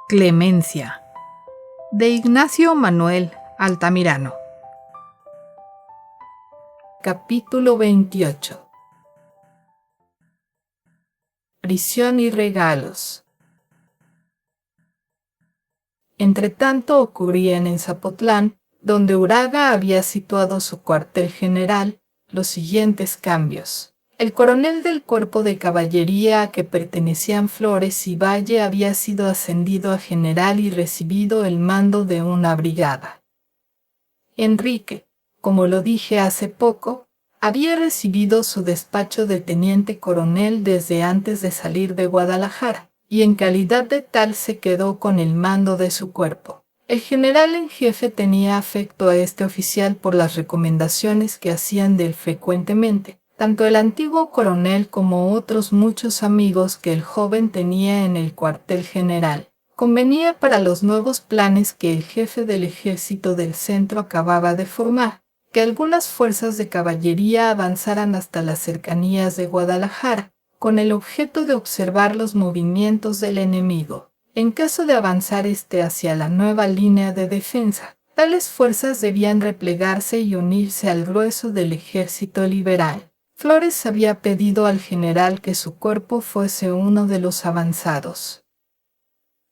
Clemencia, de Ignacio Manuel Altamirano. Capítulo 28. Prisión y regalos. Entretanto ocurrían en Zapotlán, donde Uraga había situado su cuartel general, los siguientes cambios. El coronel del cuerpo de caballería a que pertenecían Flores y Valle había sido ascendido a general y recibido el mando de una brigada. Enrique, como lo dije hace poco, había recibido su despacho de teniente coronel desde antes de salir de Guadalajara, y en calidad de tal se quedó con el mando de su cuerpo. El general en jefe tenía afecto a este oficial por las recomendaciones que hacían de él frecuentemente, tanto el antiguo coronel como otros muchos amigos que el joven tenía en el cuartel general. Convenía para los nuevos planes que el jefe del ejército del centro acababa de formar, que algunas fuerzas de caballería avanzaran hasta las cercanías de Guadalajara, con el objeto de observar los movimientos del enemigo. En caso de avanzar hacia la nueva línea de defensa, tales fuerzas debían replegarse y unirse al grueso del ejército liberal. Flores había pedido al general que su cuerpo fuese uno de los avanzados.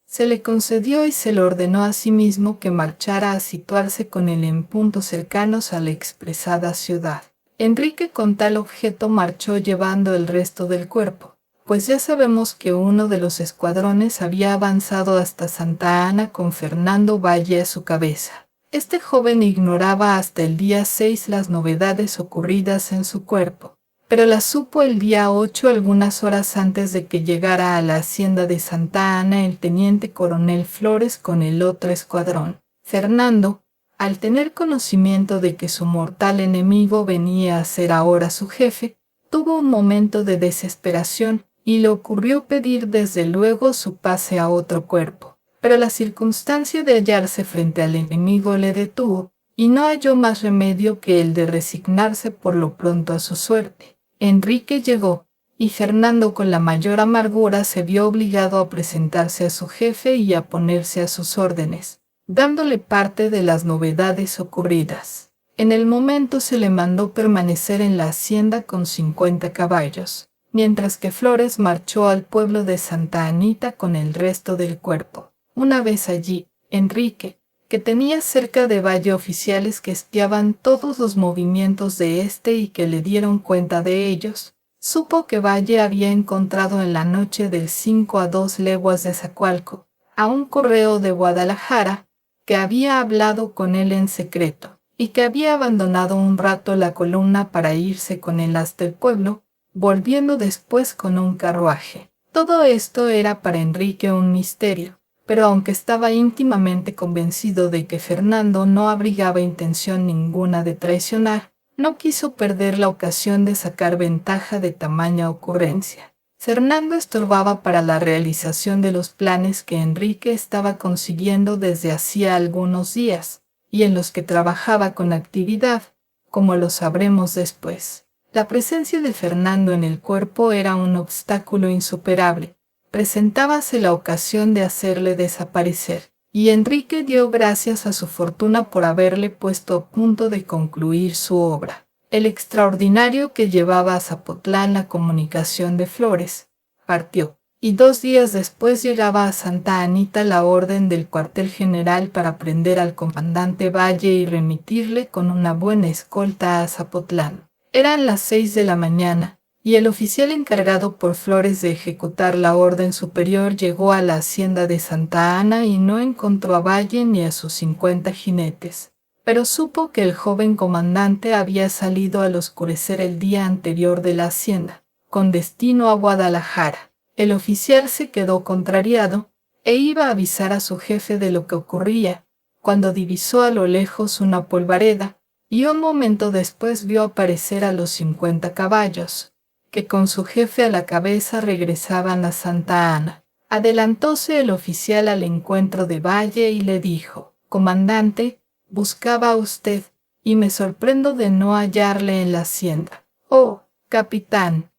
Se le concedió y se le ordenó asimismo que marchara a situarse con él en puntos cercanos a la expresada ciudad. Enrique con tal objeto marchó llevando el resto del cuerpo, pues ya sabemos que uno de los escuadrones había avanzado hasta Santa Ana con Fernando Valle a su cabeza. Este joven ignoraba hasta el día 6 las novedades ocurridas en su cuerpo, pero las supo el día 8 algunas horas antes de que llegara a la hacienda de Santa Ana el teniente coronel Flores con el otro escuadrón. Fernando, al tener conocimiento de que su mortal enemigo venía a ser ahora su jefe, tuvo un momento de desesperación y le ocurrió pedir desde luego su pase a otro cuerpo. Pero la circunstancia de hallarse frente al enemigo le detuvo, y no halló más remedio que el de resignarse por lo pronto a su suerte. Enrique llegó, y Fernando con la mayor amargura se vio obligado a presentarse a su jefe y a ponerse a sus órdenes, dándole parte de las novedades ocurridas. En el momento se le mandó permanecer en la hacienda con 50 caballos, mientras que Flores marchó al pueblo de Santa Anita con el resto del cuerpo. Una vez allí, Enrique, que tenía cerca de Valle oficiales que espiaban todos los movimientos de éste y que le dieron cuenta de ellos, supo que Valle había encontrado en la noche del 5 a 2 leguas de Zacualco a un correo de Guadalajara que había hablado con él en secreto y que había abandonado un rato la columna para irse con él hasta el pueblo, volviendo después con un carruaje. Todo esto era para Enrique un misterio, pero aunque estaba íntimamente convencido de que Fernando no abrigaba intención ninguna de traicionar, no quiso perder la ocasión de sacar ventaja de tamaña ocurrencia. Fernando estorbaba para la realización de los planes que Enrique estaba consiguiendo desde hacía algunos días, y en los que trabajaba con actividad, como lo sabremos después. La presencia de Fernando en el cuerpo era un obstáculo insuperable. Presentábase la ocasión de hacerle desaparecer, y Enrique dio gracias a su fortuna por haberle puesto a punto de concluir su obra. El extraordinario que llevaba a Zapotlán la comunicación de Flores partió, y 2 días después llegaba a Santa Anita la orden del cuartel general para prender al comandante Valle y remitirle con una buena escolta a Zapotlán. Eran las 6 de la mañana, y el oficial encargado por Flores de ejecutar la orden superior llegó a la hacienda de Santa Ana y no encontró a Valle ni a sus 50 jinetes, pero supo que el joven comandante había salido al oscurecer el día anterior de la hacienda, con destino a Guadalajara. El oficial se quedó contrariado, e iba a avisar a su jefe de lo que ocurría, cuando divisó a lo lejos una polvareda, y un momento después vio aparecer a los 50 caballos, que con su jefe a la cabeza regresaban a Santa Ana. Adelantóse el oficial al encuentro de Valle y le dijo: «Comandante, buscaba a usted, y me sorprendo de no hallarle en la hacienda». «Oh, capitán»,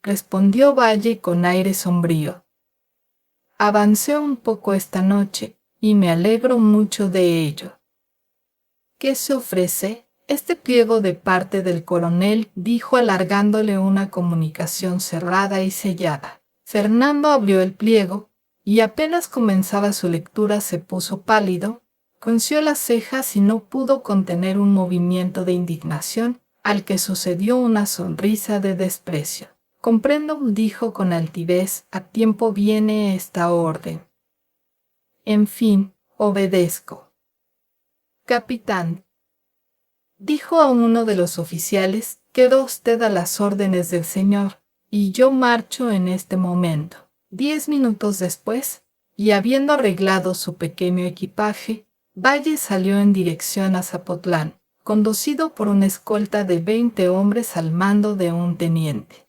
respondió Valle con aire sombrío. Avancé un poco esta noche, y me alegro mucho de ello. ¿Qué se ofrece? Este pliego de parte del coronel, dijo alargándole una comunicación cerrada y sellada. Fernando abrió el pliego, y apenas comenzaba su lectura se puso pálido, frunció las cejas y no pudo contener un movimiento de indignación, al que sucedió una sonrisa de desprecio. Comprendo, dijo con altivez, a tiempo viene esta orden. En fin, obedezco. Capitán, dijo a uno de los oficiales, quedó usted a las órdenes del señor, y yo marcho en este momento. 10 minutos después, y habiendo arreglado su pequeño equipaje, Valle salió en dirección a Zapotlán, conducido por una escolta de 20 hombres al mando de un teniente.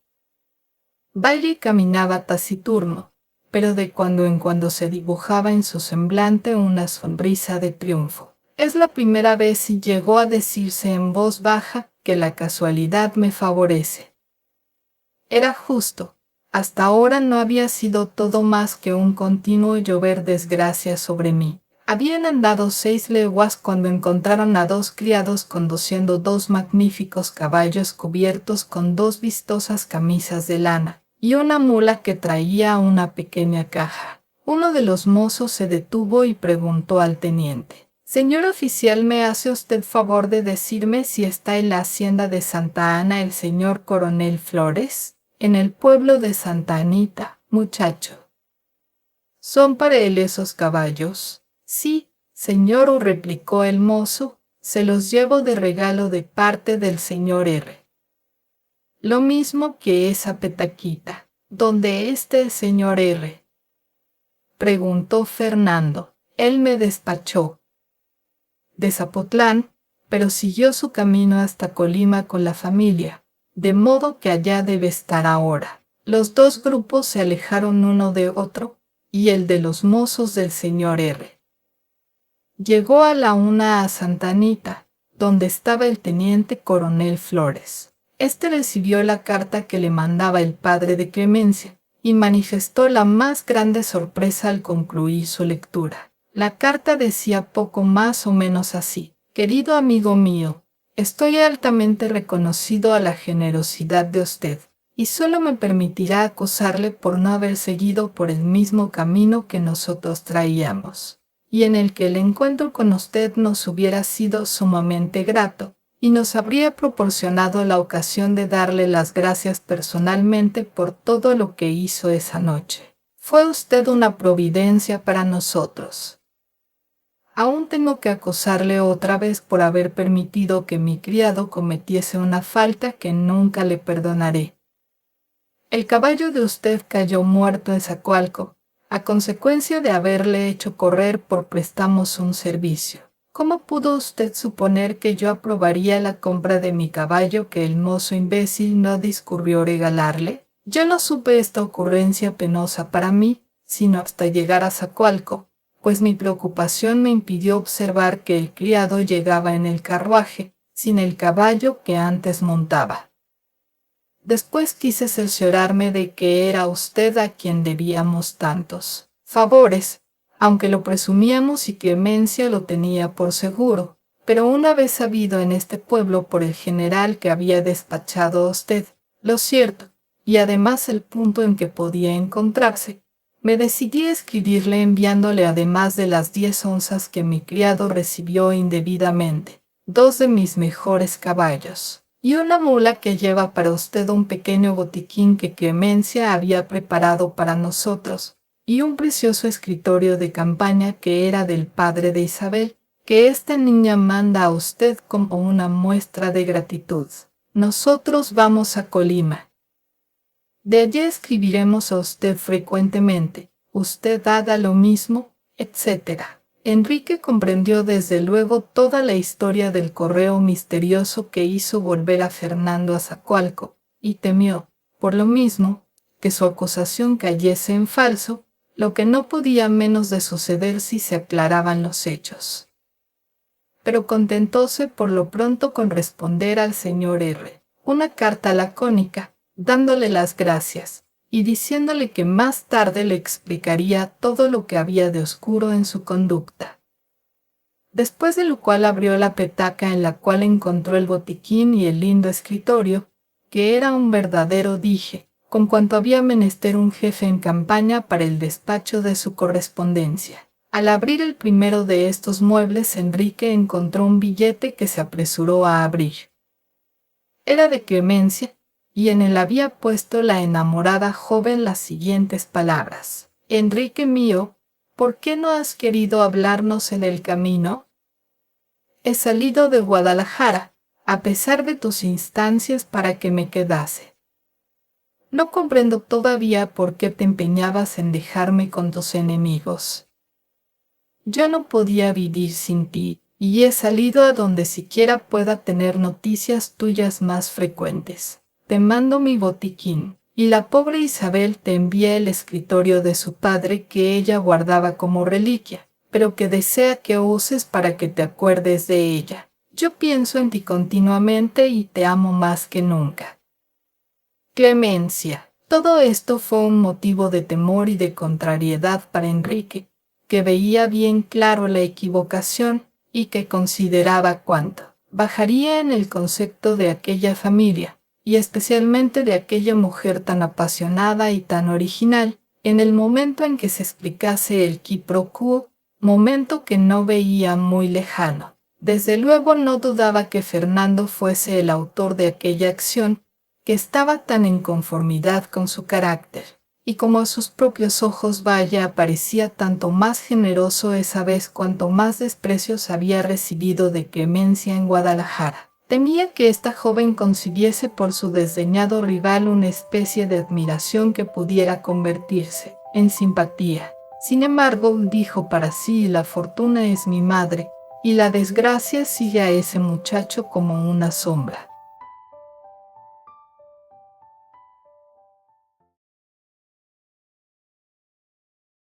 Valle caminaba taciturno, pero de cuando en cuando se dibujaba en su semblante una sonrisa de triunfo. Es la primera vez, y llegó a decirse en voz baja, que la casualidad me favorece. Era justo. Hasta ahora no había sido todo más que un continuo llover desgracias sobre mí. Habían andado 6 leguas cuando encontraron a 2 criados conduciendo 2 magníficos caballos cubiertos con 2 vistosas camisas de lana, y una mula que traía una pequeña caja. Uno de los mozos se detuvo y preguntó al teniente: «Señor oficial, ¿me hace usted favor de decirme si está en la hacienda de Santa Ana el señor coronel Flores?» «En el pueblo de Santa Anita, muchacho». «¿Son para él esos caballos?» «Sí, señor», replicó el mozo, «se los llevo de regalo de parte del señor R.». «Lo mismo que esa petaquita. ¿Dónde está el señor R.?» preguntó Fernando. «Él me despachó de Zapotlán, pero siguió su camino hasta Colima con la familia, de modo que allá debe estar ahora». Los 2 grupos se alejaron uno de otro, y el de los mozos del señor R. Llegó a la una a Santa Anita, donde estaba el teniente coronel Flores. Este recibió la carta que le mandaba el padre de Clemencia, y manifestó la más grande sorpresa al concluir su lectura. La carta decía poco más o menos así: «Querido amigo mío, estoy altamente reconocido a la generosidad de usted, y solo me permitirá acusarle por no haber seguido por el mismo camino que nosotros traíamos, y en el que el encuentro con usted nos hubiera sido sumamente grato, y nos habría proporcionado la ocasión de darle las gracias personalmente por todo lo que hizo esa noche. Fue usted una providencia para nosotros. Aún tengo que acusarle otra vez por haber permitido que mi criado cometiese una falta que nunca le perdonaré. El caballo de usted cayó muerto en Zacualco, a consecuencia de haberle hecho correr por prestamos un servicio. ¿Cómo pudo usted suponer que yo aprobaría la compra de mi caballo que el mozo imbécil no discurrió regalarle? Yo no supe esta ocurrencia penosa para mí, sino hasta llegar a Zacualco, pues mi preocupación me impidió observar que el criado llegaba en el carruaje, sin el caballo que antes montaba. Después quise cerciorarme de que era usted a quien debíamos tantos favores, aunque lo presumíamos y Clemencia lo tenía por seguro, pero una vez sabido en este pueblo por el general que había despachado a usted lo cierto, y además el punto en que podía encontrarse, me decidí a escribirle enviándole, además de las 10 onzas que mi criado recibió indebidamente, 2 de mis mejores caballos y una mula que lleva para usted un pequeño botiquín que Clemencia había preparado para nosotros, y un precioso escritorio de campaña que era del padre de Isabel, que esta niña manda a usted como una muestra de gratitud. Nosotros vamos a Colima. De allí escribiremos a usted frecuentemente, usted haga lo mismo, etc. Enrique comprendió desde luego toda la historia del correo misterioso que hizo volver a Fernando a Zacualco, y temió, por lo mismo, que su acusación cayese en falso, lo que no podía menos de suceder si se aclaraban los hechos. Pero contentóse por lo pronto con responder al señor R. una carta lacónica, dándole las gracias, y diciéndole que más tarde le explicaría todo lo que había de oscuro en su conducta. Después de lo cual abrió la petaca en la cual encontró el botiquín y el lindo escritorio, que era un verdadero dije, con cuanto había menester un jefe en campaña para el despacho de su correspondencia. Al abrir el primero de estos muebles, Enrique encontró un billete que se apresuró a abrir. Era de Clemencia, y en él había puesto la enamorada joven las siguientes palabras: Enrique mío, ¿por qué no has querido hablarnos en el camino? He salido de Guadalajara, a pesar de tus instancias para que me quedase. No comprendo todavía por qué te empeñabas en dejarme con tus enemigos. Yo no podía vivir sin ti, y he salido a donde siquiera pueda tener noticias tuyas más frecuentes. Te mando mi botiquín, y la pobre Isabel te envía el escritorio de su padre que ella guardaba como reliquia, pero que desea que uses para que te acuerdes de ella. Yo pienso en ti continuamente y te amo más que nunca. Clemencia. Todo esto fue un motivo de temor y de contrariedad para Enrique, que veía bien claro la equivocación y que consideraba cuánto bajaría en el concepto de aquella familia, y especialmente de aquella mujer tan apasionada y tan original, en el momento en que se explicase el qui pro quo, momento que no veía muy lejano. Desde luego no dudaba que Fernando fuese el autor de aquella acción, que estaba tan en conformidad con su carácter, y como a sus propios ojos parecía tanto más generoso esa vez cuanto más desprecios había recibido de Clemencia en Guadalajara. Temía que esta joven concibiese por su desdeñado rival una especie de admiración que pudiera convertirse en simpatía. Sin embargo, dijo para sí: la fortuna es mi madre, y la desgracia sigue a ese muchacho como una sombra.